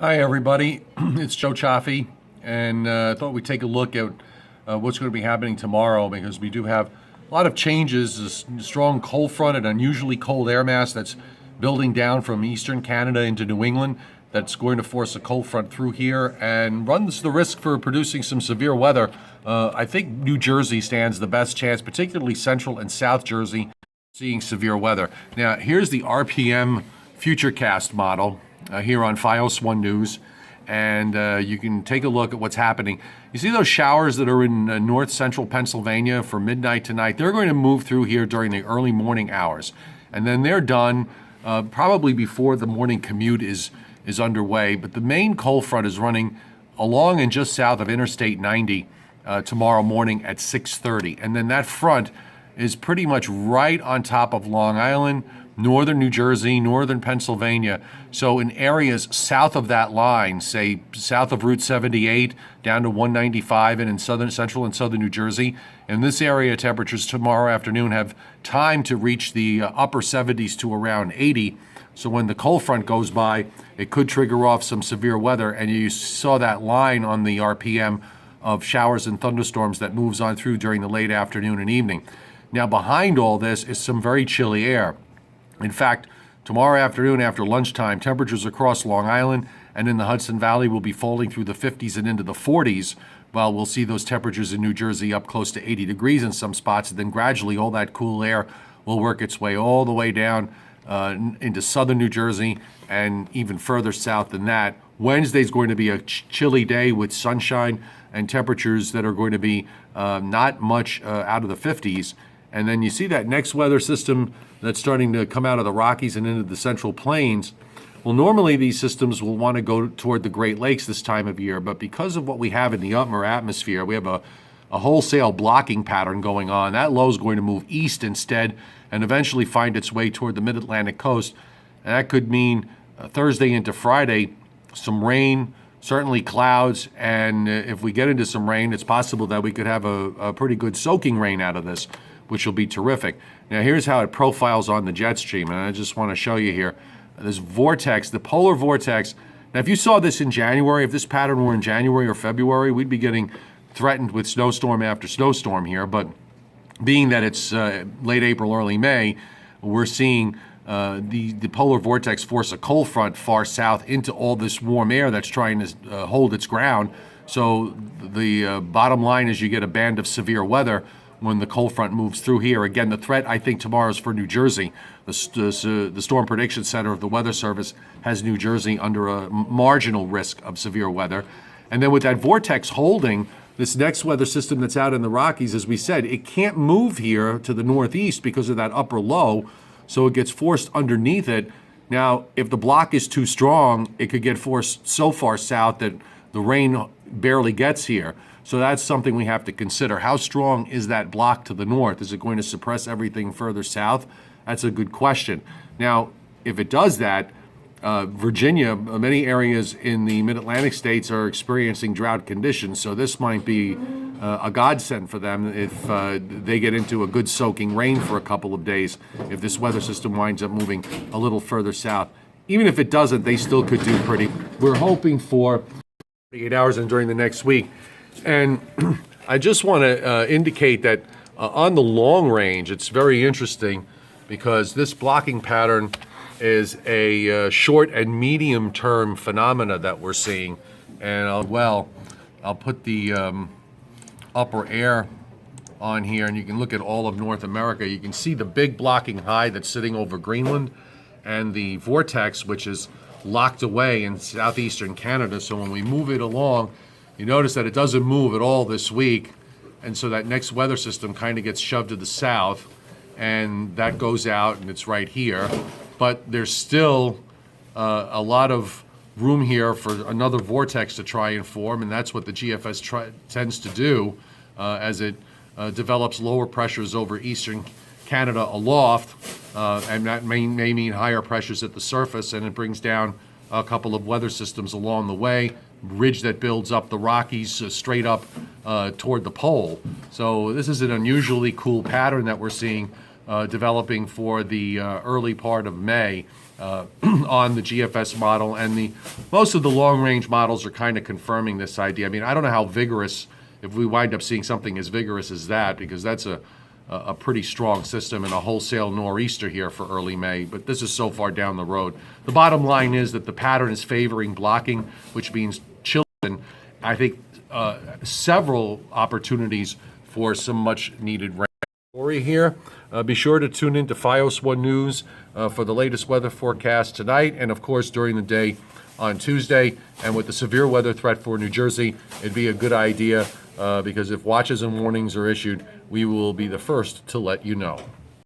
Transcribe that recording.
Hi, everybody. It's Cioffi, and I thought we'd take a look at what's going to be happening tomorrow because we do have a lot of changes. A strong cold front, an unusually cold air mass that's building down from eastern Canada into New England that's going to force a cold front through here and runs the risk for producing some severe weather. I think New Jersey stands the best chance, particularly central and South Jersey, seeing severe weather. Now, here's the RPM Futurecast model here on FiOS One News, and you can take a look at what's happening. You see those showers that are in north central Pennsylvania for midnight tonight? They're going to move through here during the early morning hours, and then they're done probably before the morning commute is underway. But the main cold front is running along and just south of Interstate 90 tomorrow morning at 6:30, and then that front is pretty much right on top of Long Island, northern New Jersey, northern Pennsylvania. So in areas south of that line, say south of Route 78 down to 195 and in central and southern New Jersey, in this area temperatures tomorrow afternoon have time to reach the upper 70s to around 80. So when the cold front goes by, it could trigger off some severe weather. And you saw that line on the RPM of showers and thunderstorms that moves on through during the late afternoon and evening. Now behind all this is some very chilly air. In fact, tomorrow afternoon after lunchtime, temperatures across Long Island and in the Hudson Valley will be falling through the 50s and into the 40s, while we'll see those temperatures in New Jersey up close to 80 degrees in some spots. And then gradually all that cool air will work its way all the way down into southern New Jersey and even further south than that. Wednesday's going to be a chilly day with sunshine and temperatures that are going to be not much out of the 50s. And then you see that next weather system that's starting to come out of the Rockies and into the Central Plains. Well, normally these systems will want to go toward the Great Lakes this time of year, but because of what we have in the upper atmosphere, we have a wholesale blocking pattern going on. That low is going to move east instead and eventually find its way toward the mid-Atlantic coast. And that could mean Thursday into Friday, some rain, certainly clouds, and if we get into some rain, it's possible that we could have a pretty good soaking rain out of this, which will be terrific. Now, here's how it profiles on the jet stream, and I just want to show you here. This vortex, the polar vortex. Now, if you saw this in January, if this pattern were in January or February, we'd be getting threatened with snowstorm after snowstorm here. But being that it's late April, early May, we're seeing the polar vortex force a cold front far south into all this warm air that's trying to hold its ground. So the bottom line is you get a band of severe weather when the cold front moves through here. Again, the threat, I think, tomorrow is for New Jersey. The Storm Prediction Center of the Weather Service has New Jersey under a marginal risk of severe weather. And then with that vortex holding, this next weather system that's out in the Rockies, as we said, it can't move here to the northeast because of that upper low, so it gets forced underneath it. Now, if the block is too strong, it could get forced so far south that the rain barely gets here. So that's something we have to consider. How strong is that block to the north? Is it going to suppress everything further south? That's a good question. Now, if it does that, Virginia, many areas in the mid-Atlantic states are experiencing drought conditions, so this might be a godsend for them if they get into a good soaking rain for a couple of days, if this weather system winds up moving a little further south. Even if it doesn't, they still could do pretty. We're hoping for 48 hours and during the next week. And I just want to indicate that on the long range, it's very interesting because this blocking pattern is a short and medium term phenomena that we're seeing. And I'll put the upper air on here, and you can look at all of North America. You can see the big blocking high that's sitting over Greenland and the vortex, which is locked away in southeastern Canada. So when we move it along, you notice that it doesn't move at all this week, and so that next weather system kind of gets shoved to the south, and that goes out, and it's right here. But there's still a lot of room here for another vortex to try and form, and that's what the GFS tends to do as it develops lower pressures over eastern Canada aloft, and that may mean higher pressures at the surface, and it brings down a couple of weather systems along the way. Ridge that builds up the Rockies straight up toward the pole. So this is an unusually cool pattern that we're seeing developing for the early part of May on the GFS model, and most of the long-range models are kind of confirming this idea. I mean, I don't know how vigorous, if we wind up seeing something as vigorous as that, because that's a pretty strong system and a wholesale nor'easter here for early May, but this is so far down the road. The bottom line is that the pattern is favoring blocking, which means chilling. And I think several opportunities for some much-needed rain. Story here. Be sure to tune in to FiOS 1 News for the latest weather forecast tonight, and of course during the day on Tuesday. And with the severe weather threat for New Jersey, it'd be a good idea because if watches and warnings are issued, we will be the first to let you know.